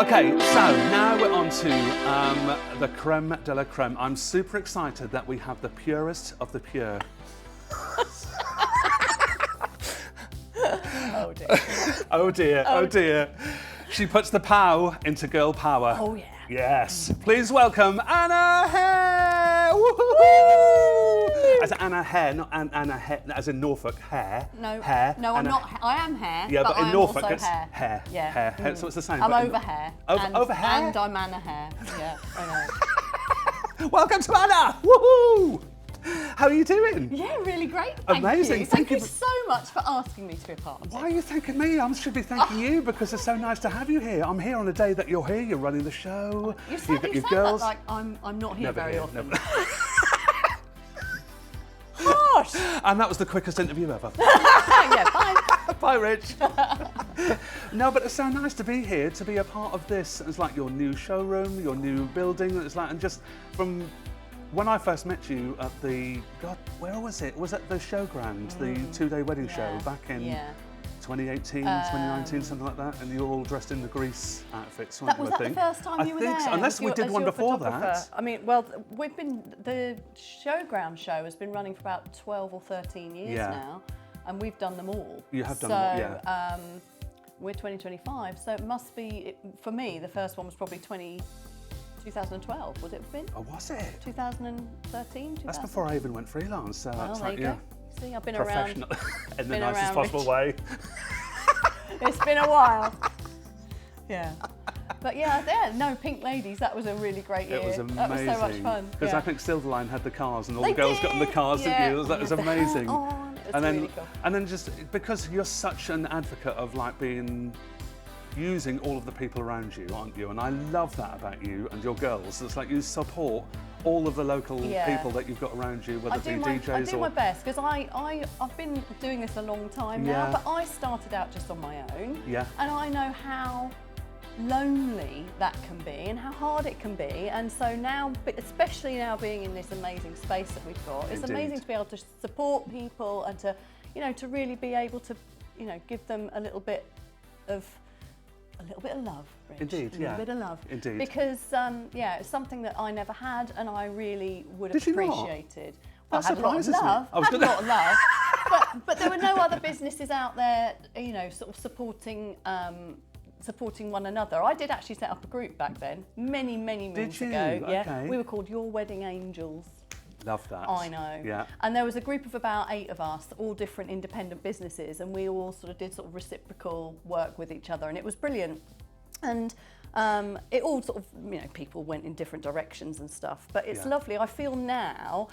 Okay, so now we're on to the creme de la creme. I'm super excited that we have the purest of the pure. Oh dear. Oh dear, oh dear. She puts the pow into girl power. Oh yeah. Yes. Please welcome Anna Hare. Woohoo! As Anna Hare, not Anna Hare, as in Norfolk Hare. No, Hare. no, I'm Anna, not. I am Hare. Yeah, but in I'm Norfolk also it's Hare. Hare. Yeah. Hare. So it's the same. I'm but over Hare. Over Hare? And I'm Anna Hare. Yeah, I know. Welcome to Anna. Woohoo! How are you doing? Yeah, really great. Amazing. You. Thank you so much for asking me to be a part of it. Why are you thanking me? I should be thanking you because it's so nice to have you here. I'm here on the day that you're here. You're running the show. You've got your girls. Like I'm not here Never very here, often. never. Gosh. And that was the quickest interview ever. Yeah, bye. Bye, Rich. No, but it's so nice to be here, to be a part of this. It's like your new showroom, your new building. It's like, and just from when I first met you at the, God, where was it? Was it the Showground, the two-day wedding show back in 2018, 2019, something like that? And you were all dressed in the Grease outfits, weren't you, I think? Was that the first time you were there? So. Unless we did one before that. I mean, well, the Showground show has been running for about 12 or 13 years now, and we've done them all. You have done them all, yeah. We're 2025, so it must be, for me, the first one was probably 2012, would it have been? Oh, was it? 2013? That's before I even went freelance. So well, that's there like, you go. See, I've been around. In the nicest possible way. It's been a while. Yeah. But yeah, no, Pink Ladies, that was a really great year. It was amazing. That was so much fun. Because I think Silverline had the cars and all the girls got in the cars, didn't you? That was amazing. Really cool. And then just because you're such an advocate of like using all of the people around you, aren't you? And I love that about you and your girls. It's like you support all of the local people that you've got around you, whether it be DJs or... I do my best, because I've been doing this a long time now, but I started out just on my own. Yeah. And I know how lonely that can be and how hard it can be. And so now, especially now being in this amazing space that we've got, it's amazing to be able to support people and to, to really be able to, give them a little bit of love, Rich. Indeed, a little bit of love. Indeed. Because, it's something that I never had and I really would have appreciated. Well, that surprises me. I had a lot of love. But there were no other businesses out there, sort of supporting one another. I did actually set up a group back then, many moons ago. Yeah, okay. We were called Your Wedding Angels. Love that. I know. Yeah. And there was a group of about 8 of us, all different independent businesses, and we all sort of did sort of reciprocal work with each other, and it was brilliant. And it all sort of, people went in different directions and stuff, but it's lovely. I feel now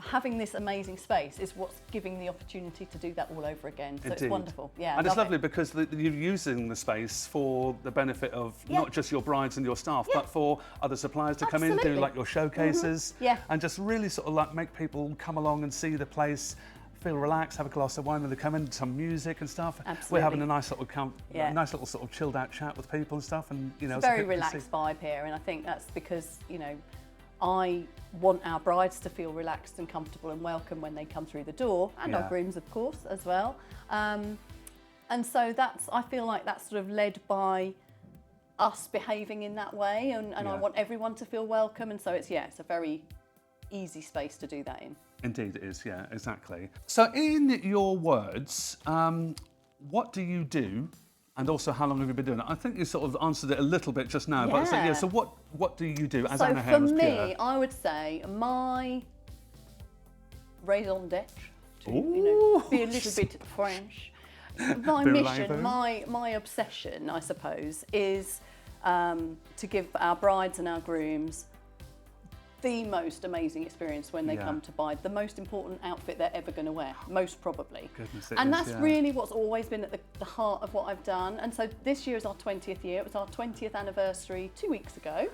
having this amazing space is what's giving the opportunity to do that all over again. So it's wonderful. Yeah. And it's lovely because you're using the space for the benefit of not just your brides and your staff, but for other suppliers to come in, do like your showcases, and just really sort of like make people come along and see the place, feel relaxed, have a glass of wine when they come in, some music and stuff. Absolutely. We're having a nice little sort of chilled out chat with people and stuff, and it's a very relaxed vibe here, and I think that's because I want our brides to feel relaxed and comfortable and welcome when they come through the door, and our grooms, of course, as well. And so I feel like that's sort of led by us behaving in that way, and I want everyone to feel welcome, and so it's a very easy space to do that in. Indeed it is, yeah, exactly. So in your words, what do you do? And also, how long have you been doing it? I think you sort of answered it a little bit just now, but so what do you do as Anna Hare? So for me, I would say my raison d'etre, to be a little bit French, my mission, my obsession, I suppose, is to give our brides and our grooms the most amazing experience when they come to buy the most important outfit they're ever going to wear, most probably. Goodness, and that's really what's always been at the heart of what I've done. And so this year is our 20th year. It was our 20th anniversary 2 weeks ago.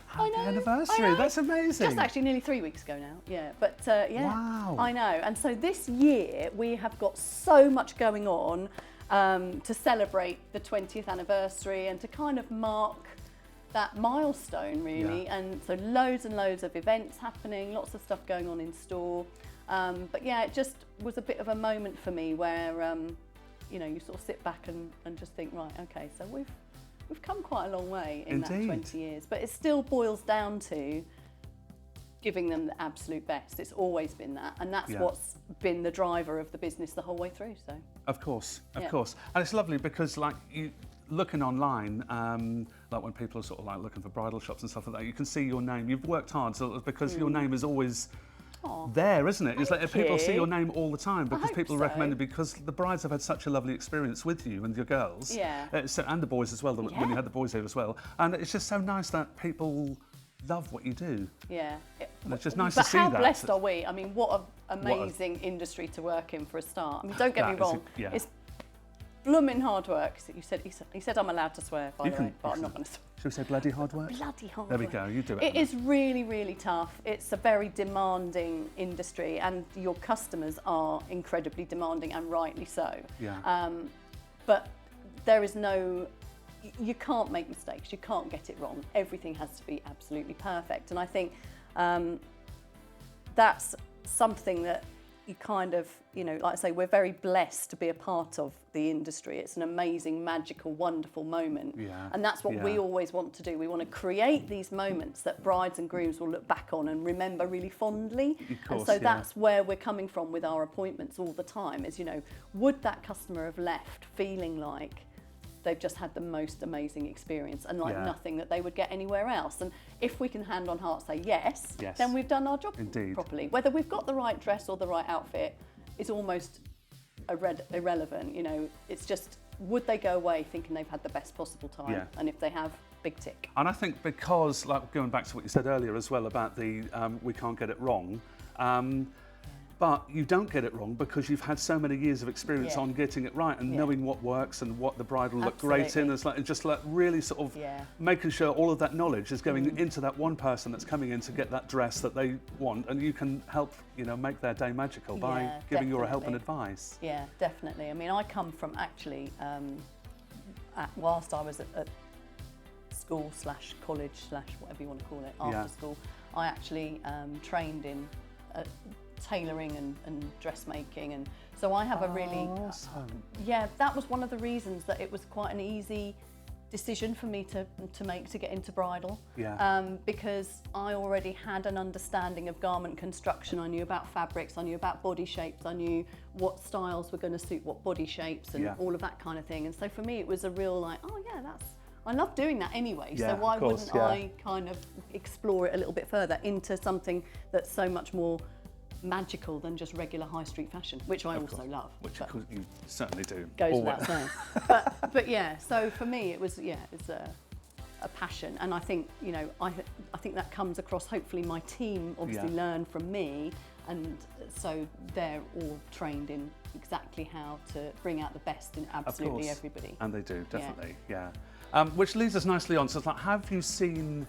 Happy anniversary, that's amazing. Just actually nearly 3 weeks ago now, but Wow. I know. And so this year we have got so much going on to celebrate the 20th anniversary and to kind of mark that milestone really, and so loads and loads of events happening, lots of stuff going on in store, but it just was a bit of a moment for me where you sort of sit back and just think, right, okay, so we've come quite a long way in Indeed. that 20 years. But it still boils down to giving them the absolute best. It's always been that, and that's what's been the driver of the business the whole way through. So. Of course, of course, and it's lovely because like you. Looking online, like when people are sort of like looking for bridal shops and stuff like that, you can see your name. You've worked hard because your name is always there, isn't it? It's like people see your name all the time because people recommend it because the brides have had such a lovely experience with you and your girls. Yeah. And the boys as well, when you had the boys here as well. And it's just so nice that people love what you do. Yeah. And it's just nice to see that. But how blessed are we? I mean, what an amazing industry to work in for a start. I mean, don't get me wrong. It's blooming hard work. He said I'm allowed to swear, by the way, but I'm not going to swear. Should we say bloody hard work? Bloody hard work. There we go, you do it. It is really, really tough. It's a very demanding industry and your customers are incredibly demanding and rightly so. Yeah. But there is you can't make mistakes, you can't get it wrong. Everything has to be absolutely perfect. And I think that's something that you kind of, like I say, we're very blessed to be a part of the industry. It's an amazing, magical, wonderful moment. Yeah. And that's what we always want to do. We want to create these moments that brides and grooms will look back on and remember really fondly. Of course, and so that's where we're coming from with our appointments all the time is, would that customer have left feeling like they've just had the most amazing experience and like nothing that they would get anywhere else. And if we can hand on heart say yes, then we've done our job properly. Whether we've got the right dress or the right outfit is almost irrelevant. It's just, would they go away thinking they've had the best possible time? Yeah. And if they have, big tick. And I think because, like going back to what you said earlier as well about the we can't get it wrong, but you don't get it wrong because you've had so many years of experience on getting it right and knowing what works and what the bride will look great in. It's like just like really sort of making sure all of that knowledge is going into that one person that's coming in to get that dress that they want, and you can help make their day magical by giving your help and advice. Yeah, definitely. I mean, I come from actually whilst I was at school / college / whatever you want to call it, after school, I actually trained in tailoring and dressmaking, and so I have a really that was one of the reasons that it was quite an easy decision for me to make to get into bridal, because I already had an understanding of garment construction. I knew about fabrics, I knew about body shapes, I knew what styles were going to suit what body shapes and all of that kind of thing. And so for me it was a real like, I love doing that anyway, so why wouldn't I kind of explore it a little bit further into something that's so much more magical than just regular high street fashion, which I also love. Which you certainly do. Goes without saying. But yeah, so for me it was it's a passion, and I think I think that comes across. Hopefully my team obviously learn from me, and so they're all trained in exactly how to bring out the best in absolutely everybody. And they do, definitely, which leads us nicely on. So it's like, have you seen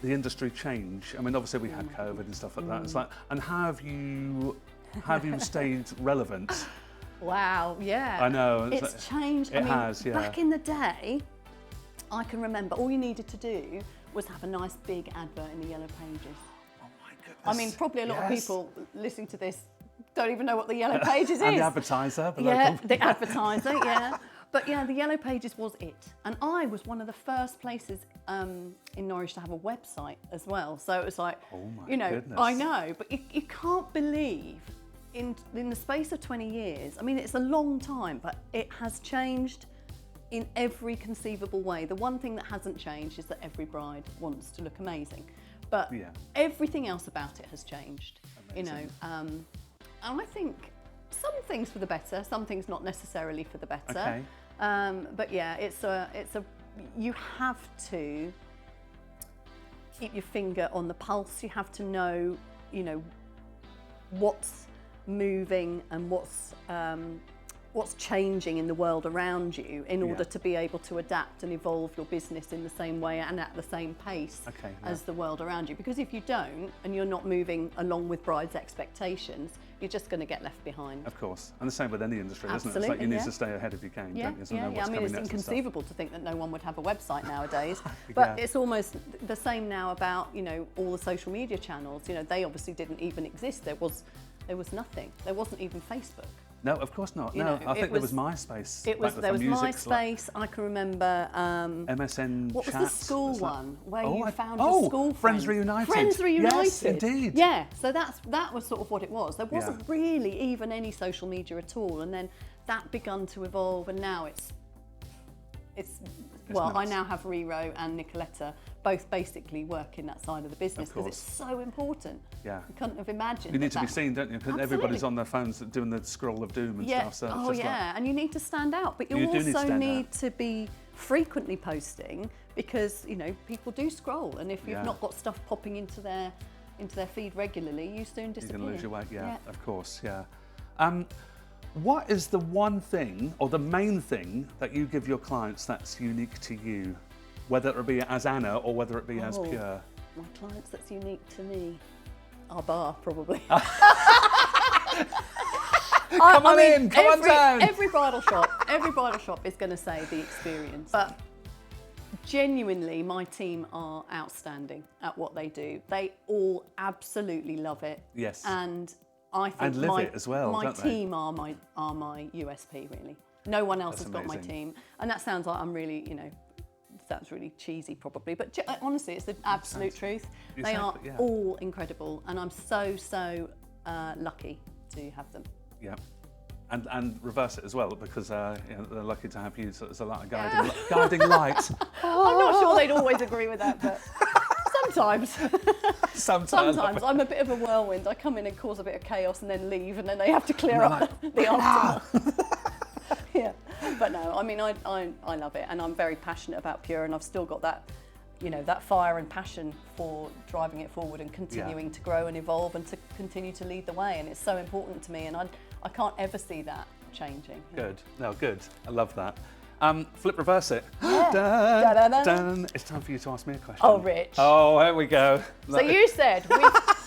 the industry change? I mean, obviously we had COVID and stuff like that. It's like, and have you stayed relevant? Wow, yeah. I know. It's changed. It has. Back in the day, I can remember all you needed to do was have a nice big advert in the Yellow Pages. Oh my goodness. I mean, probably a lot of people listening to this don't even know what the Yellow Pages is. And the advertiser. The advertiser, But the Yellow Pages was it. And I was one of the first places in Norwich to have a website as well. So it was like, goodness. I know, but you can't believe in the space of 20 years, I mean, it's a long time, but it has changed in every conceivable way. The one thing that hasn't changed is that every bride wants to look amazing. But everything else about it has changed, and I think some things for the better, some things not necessarily for the better. Okay. But you have to keep your finger on the pulse. You have to know, what's moving and what's changing in the world around you in order to be able to adapt and evolve your business in the same way and at the same pace as the world around you. Because if you don't, and you're not moving along with brides' expectations, you're just going to get left behind. Of course. And the same with any industry, isn't it? It's like you need to stay ahead of your game, don't you? So know what's coming next. It's inconceivable to think that no one would have a website nowadays. But it's almost the same now about, all the social media channels. They obviously didn't even exist. There was nothing. There wasn't even Facebook. No, of course not. No, I think there was MySpace. There was MySpace. I can remember. MSN. What was the school one where you found your school friends reunited? Friends reunited. Yes, indeed. Yeah. So that was sort of what it was. There wasn't really even any social media at all, and then that begun to evolve, and now it's nuts. I now have Rero and Nicoletta both basically work in that side of the business because it's so important. Yeah. You couldn't have imagined. You need to be seen, don't you? Because everybody's on their phones doing the scroll of doom and stuff. So and you need to stand out, but you also need to be frequently posting because people do scroll, and if you've not got stuff popping into their feed regularly, you soon disappear. You're going to lose your way. Of course. What is the one thing or the main thing that you give your clients that's unique to you? Whether it be as Anna or whether it be as Pure? My clients that's unique to me? Our bar, probably. Come on down. Every bridal shop is going to say the experience. But genuinely, my team are outstanding at what they do. They all absolutely love it. Yes. And I think it as well, my team are my USP, really. No one else has got my team. And that sounds like I'm really, sounds really cheesy probably, but honestly, it's the absolute truth. They are all incredible, and I'm so lucky to have them. Yeah. And reverse it as well, because they're lucky to have you, so there's a lot of guiding light. I'm not sure they'd always agree with that, but sometimes. Sometimes I'm a bit of a whirlwind. I come in and cause a bit of chaos and then leave, and then they have to clear up the aftermath. Yeah, but no, I mean, I love it, and I'm very passionate about Pure, and I've still got that, that fire and passion for driving it forward and continuing to grow and evolve and to continue to lead the way, and it's so important to me, and I can't ever see that changing. Good. No, good. I love that. Flip reverse it. Yeah. Dun, dun, dun. It's time for you to ask me a question. Oh, Rich. Oh, here we go. So you said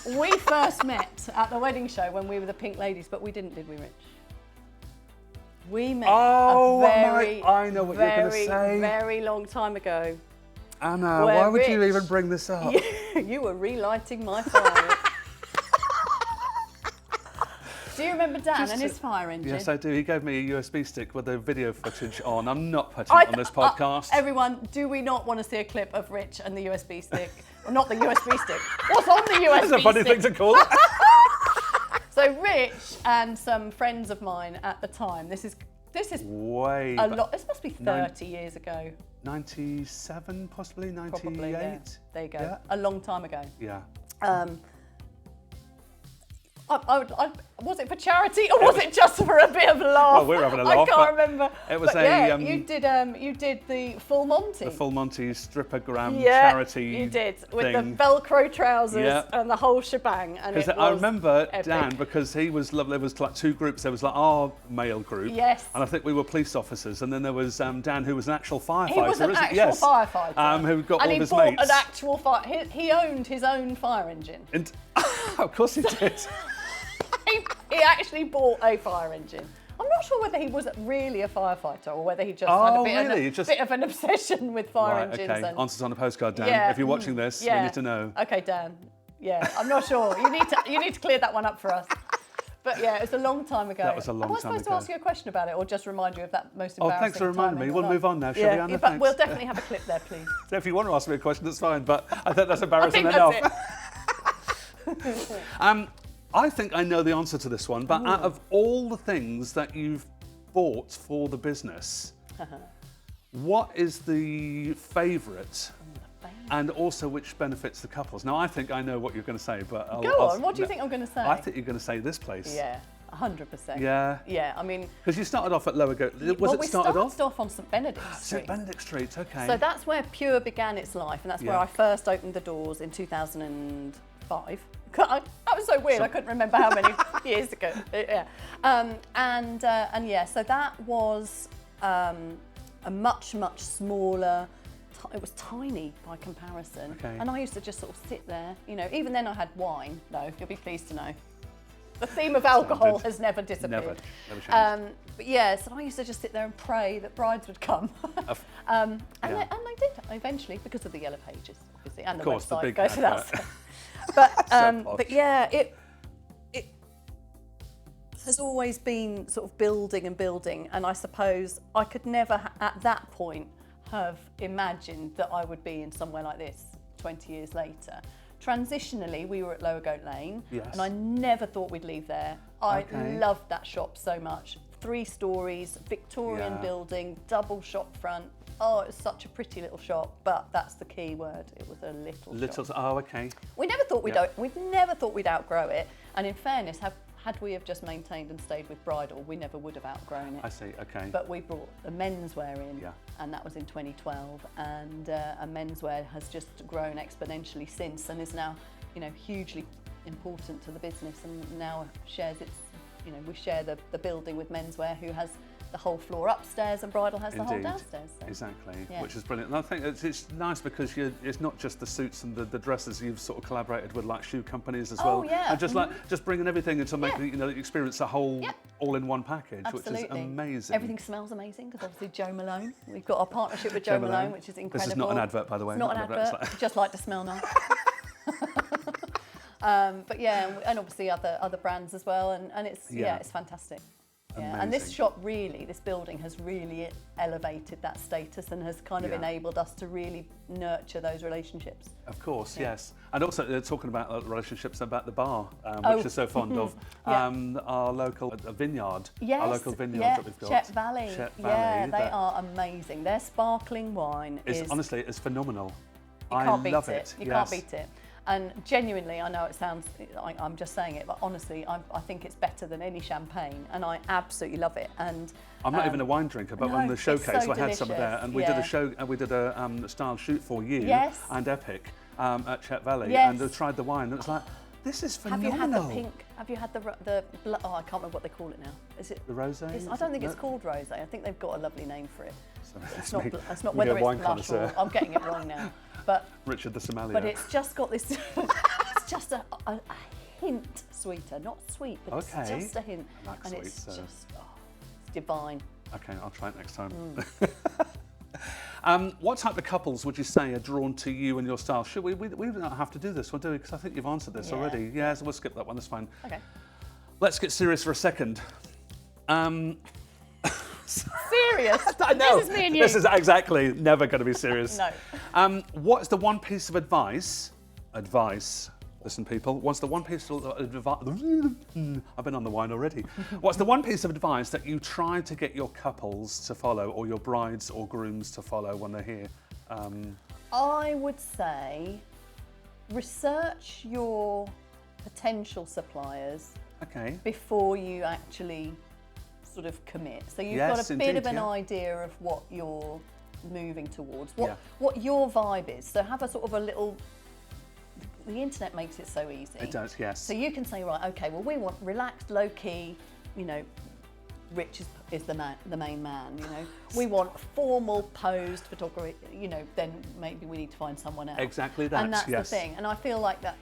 we first met at the wedding show when we were the Pink Ladies, but we didn't, did we, Rich? We met I know what you're going to say. Very long time ago. Anna, why would you even bring this up? You were relighting my fire. Do you remember Dan and his fire engine? Yes, I do. He gave me a USB stick with the video footage on. I'm not putting it on this podcast. Everyone, do we not want to see a clip of Rich and the USB stick? Well, not the USB stick. What's on the USB stick? That's a funny thing to call it. So Rich and some friends of mine at the time, this is way a lot. This must be 30 years ago. 97, possibly 98. Probably, yeah. There you go. Yeah. A long time ago. Yeah. Was it for charity or was it just for a bit of a laugh? Well, we were having a laugh. I can't remember. It was you did the Full Monty. The Full Monty strippergram charity. You did with the Velcro trousers and the whole shebang. And I remember epic. Dan, because he was lovely. There was like two groups. There was like our male group. Yes. And I think we were police officers, and then there was Dan, who was an actual firefighter. He was an actual firefighter. Who got all his mates. And he bought an actual fire. He owned his own fire engine. And of course he did. He actually bought a fire engine. I'm not sure whether he was really a firefighter or whether he just had a bit of an obsession with fire engines. Okay. And answers on a postcard, Dan. If you're watching this, we need to know. Okay, Dan. Yeah, I'm not sure. You need to clear that one up for us. But yeah, it was a long time ago. That was a long time ago. Am I supposed to ask you a question about it, or just remind you of that most embarrassing time? Oh, thanks for reminding me. We'll move on now, shall we, Anna? But we'll definitely have a clip there, please. So if you want to ask me a question, that's fine. But I think that's embarrassing enough. I think I know the answer to this one, but out of all the things that you've bought for the business, what is the favourite? And also which benefits the couples? Now, I think I know what you're going to say, but Go on, what do you think I'm going to say? I think you're going to say this place. Yeah, 100%. Yeah? Yeah, I mean... Because you started off at Lower Go... We started off on St Benedict Street. St Benedict Street, okay. So that's where Pure began its life, and that's where I first opened the doors in 2005. That was so weird. I couldn't remember how many years ago. Yeah, so that was a much smaller. It was tiny by comparison, and I used to just sort of sit there. Even then I had wine. No, you'll be pleased to know. The theme of alcohol has never disappeared. Never changed. But yeah, so I used to just sit there and pray that brides would come. And they did eventually, because of the Yellow Pages, obviously, and the website. The big goes without saying. But yeah, has always been sort of building and building, and I suppose I could never at that point have imagined that I would be in somewhere like this 20 years later. Transitionally, we were at Lower Goat Lane, and I never thought we'd leave there. I loved that shop so much. 3 stories, Victorian building, double shop front. Oh, it was such a pretty little shop, but that's the key word. It was a little shop. Oh, okay. We never thought we'd outgrow it. And in fairness, had we have just maintained and stayed with bridal, we never would have outgrown it. I see. Okay. But we brought the menswear in, and that was in 2012. And menswear has just grown exponentially since, and is now, you know, hugely important to the business. And now shares its, you know, we share the building with menswear, who has the whole floor upstairs, and bridal has the whole downstairs. So. Exactly, which is brilliant. And I think it's nice because it's not just the suits and the dresses. You've sort of collaborated with like shoe companies as well. And just bringing everything into make you know, the experience a whole all-in-one package, which is amazing. Everything smells amazing because obviously Joe Malone. We've got our partnership with Joe Malone, which is incredible. This is not an advert, by the way. It's not an advert. Just like to smell nice. But yeah, and obviously other brands as well, and it's it's fantastic. Yeah, and this shop really, this building has really elevated that status and has kind of enabled us to really nurture those relationships. Of course, yes. And also talking about relationships about the bar, which is so fond of, our local vineyard, our local vineyard that we've got. Chet Valley. They are amazing. Their sparkling wine is honestly, it's phenomenal. You can't beat it. You can't beat it. And genuinely, I know it sounds like I'm just saying it, but honestly, I think it's better than any champagne, and I absolutely love it. And I'm not even a wine drinker, but on the showcase, I had some of that, and we did a show, we did a style shoot for you and Epic at Chet Valley, and I tried the wine, and it was like, this is phenomenal. Have you had the pink? Have you had the oh, I can't remember what they call it now. Is it the rosé? I don't think it's called rosé. I think they've got a lovely name for it. It's not whether it's blush or I'm getting it wrong now. But Richard the Sommelier. But it's just got this. It's just a hint sweeter, not sweet, but it's just a hint, I like and sweet, it's just it's divine. Okay, I'll try it next time. What type of couples would you say are drawn to you and your style? Should we don't have to do this, we'll do it because I think you've answered this already. Yeah, so we'll skip that one. That's fine. Okay. Let's get serious for a second. Serious? I know. This is me and you. This is exactly never going to be serious. No. What's the one piece of advice? Listen, people. What's the one piece of advice? I've been on the wine already. What's the one piece of advice that you try to get your couples to follow, or your brides or grooms to follow when they're here? I would say research your potential suppliers before you actually sort of commit. So you've got a bit of an idea of what you're moving towards, what your vibe is. So have a sort of a little. The internet makes it so easy. It does, yes. So you can say, right, okay, well, we want relaxed, low key. You know, Rich is the main man. You know, we want formal posed photography. You know, then maybe we need to find someone else. Exactly that. And that's the thing. And I feel like that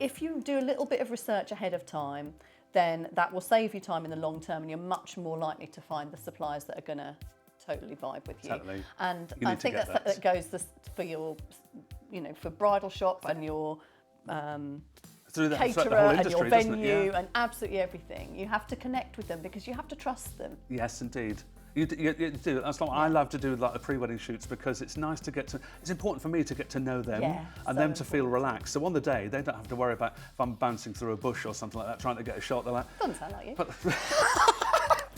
if you do a little bit of research ahead of time, then that will save you time in the long term, and you're much more likely to find the suppliers that are going to totally vibe with you. Totally. And I think that goes for your, you know, for bridal shop and your caterer and your venue and absolutely everything. You have to connect with them because you have to trust them. Yes, indeed. You do. That's what I love to do with like the pre-wedding shoots, because it's nice to get to. It's important for me to get to know them and them to feel relaxed. So on the day, they don't have to worry about if I'm bouncing through a bush or something like that, trying to get a shot. They're like, doesn't sound like you.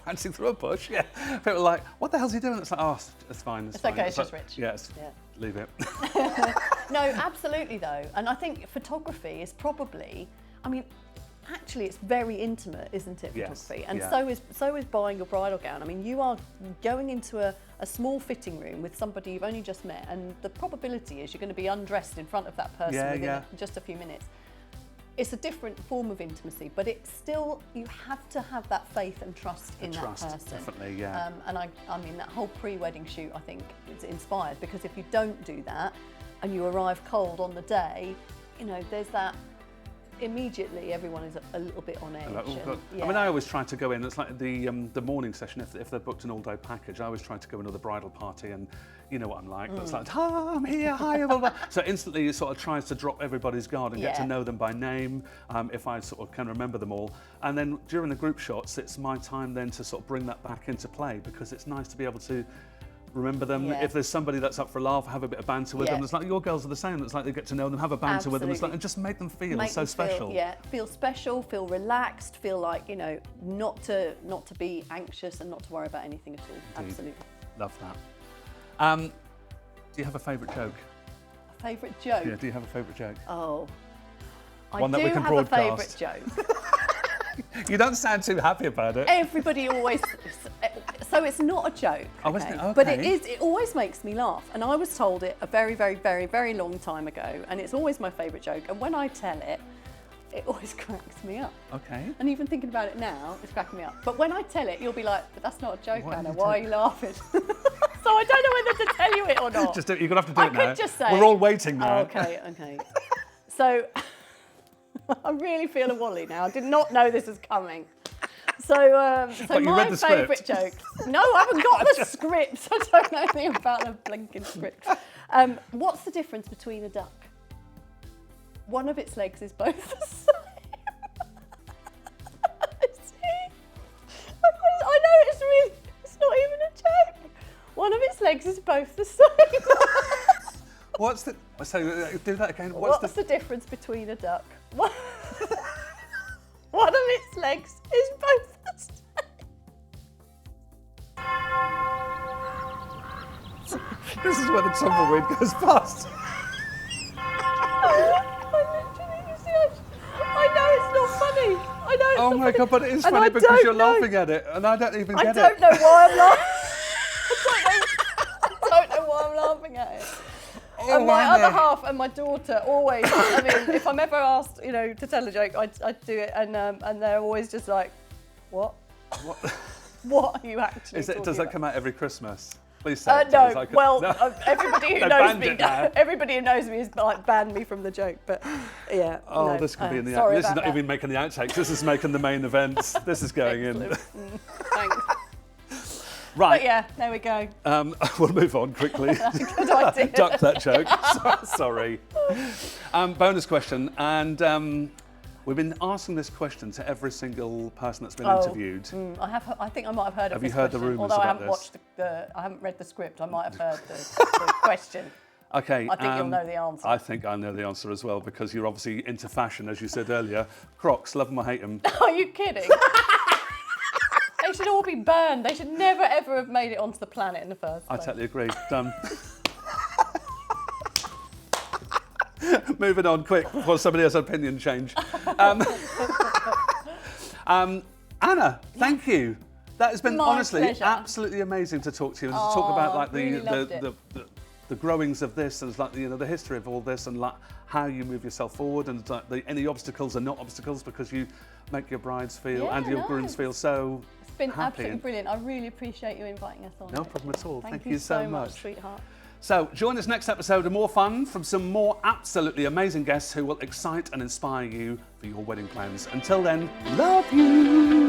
Bouncing through a bush, People are like, what the hell's he doing? It's like, oh, it's fine. It's fine. Okay. It's just Rich. Yes. Leave it. No, absolutely though, and I think photography is probably. I mean. Actually, it's very intimate, isn't it, photography? And so is buying your bridal gown. I mean, you are going into a small fitting room with somebody you've only just met, and the probability is you're going to be undressed in front of that person within just a few minutes. It's a different form of intimacy, but it's still, you have to have that faith and trust in that person. Definitely, yeah. And I mean, that whole pre-wedding shoot, I think, is inspired, because if you don't do that and you arrive cold on the day, you know, there's that immediately everyone is a little bit on edge. I mean, I always try to go in. It's like the morning session. If they've booked an all-day package, I always try to go into the bridal party, and you know what I'm like. It's like, I'm here, hi, blah, blah. So instantly, it sort of tries to drop everybody's guard and get to know them by name. If I sort of can remember them all, and then during the group shots, it's my time then to sort of bring that back into play, because it's nice to be able to remember them. If there's somebody that's up for a laugh, have a bit of banter with them. It's like your girls are the same. It's like they get to know them, have a banter with them. It's like, and just make them feel so special. Feel special, feel relaxed, feel like, you know, not to be anxious and not to worry about anything at all. Indeed. Absolutely. Love that. Do you have a favourite joke? A favourite joke? Yeah, do you have a favourite joke? Oh, One that I we do can have broadcast. a favourite joke. You don't sound too happy about it. Everybody always... So it's not a joke, isn't it? Okay. But it always makes me laugh. And I was told it a very, very, very, very long time ago, and it's always my favourite joke. And when I tell it, it always cracks me up. Okay. And even thinking about it now, it's cracking me up. But when I tell it, you'll be like, but that's not a joke, Anna. Why are you laughing? So I don't know whether to tell you it or not. You're going to have to do it now. I could just say... We're all waiting now. Oh, okay. So I really feel a wally now. I did not know this was coming. So my favourite joke. No, I haven't got the script. I don't know anything about the blinking script. What's the difference between a duck? One of its legs is both the same. See? I know it's not even a joke. One of its legs is both the same. What's the? So do that again. What's the difference between a duck? One of its legs is both the same. This is where the tumbleweed goes past. I know it's not funny. I know it's Oh not my funny. God, but it is funny because you're laughing at it, and I don't even get it. I don't know why I'm laughing. I don't know why I'm laughing at it. And my other half and my daughter always, I mean, if I'm ever asked, you know, to tell a joke, I'd do it, and they're always just like, what? What are you actually talking Does that about? come out every Christmas? Please say it. No, everybody who knows me, everybody who knows me has like banned me from the joke. But yeah. Oh, no, this could be in the. This is not even making the outtakes. This is making the main events. This is going in. Thanks. Right. But yeah, there we go. We'll move on quickly. Good idea. Duck that joke. Sorry. Bonus question, and we've been asking this question to every single person that's been interviewed. I think I might have heard of this question. Have you heard the rumours Although about I haven't this? watched I haven't read the script. I might have heard the question. Okay. I think you'll know the answer. I think I know the answer as well, because you're obviously into fashion, as you said earlier. Crocs, love them or hate them. Are you kidding? They should all be burned. They should never ever have made it onto the planet in the first place. I totally agree. Done. Moving on, quick, before somebody has an opinion change. Anna, thank you. That has been honestly pleasure. absolutely amazing to talk to you and to talk about like really the growings of this, and like the history of all this, and like how you move yourself forward, and like any obstacles are not obstacles, because you make your brides feel and your grooms feel so It's been happy. absolutely brilliant. I really appreciate you inviting us on. No problem at all. Thank you so much, sweetheart. So join us next episode of more fun from some more absolutely amazing guests who will excite and inspire you for your wedding plans. Until then, love you.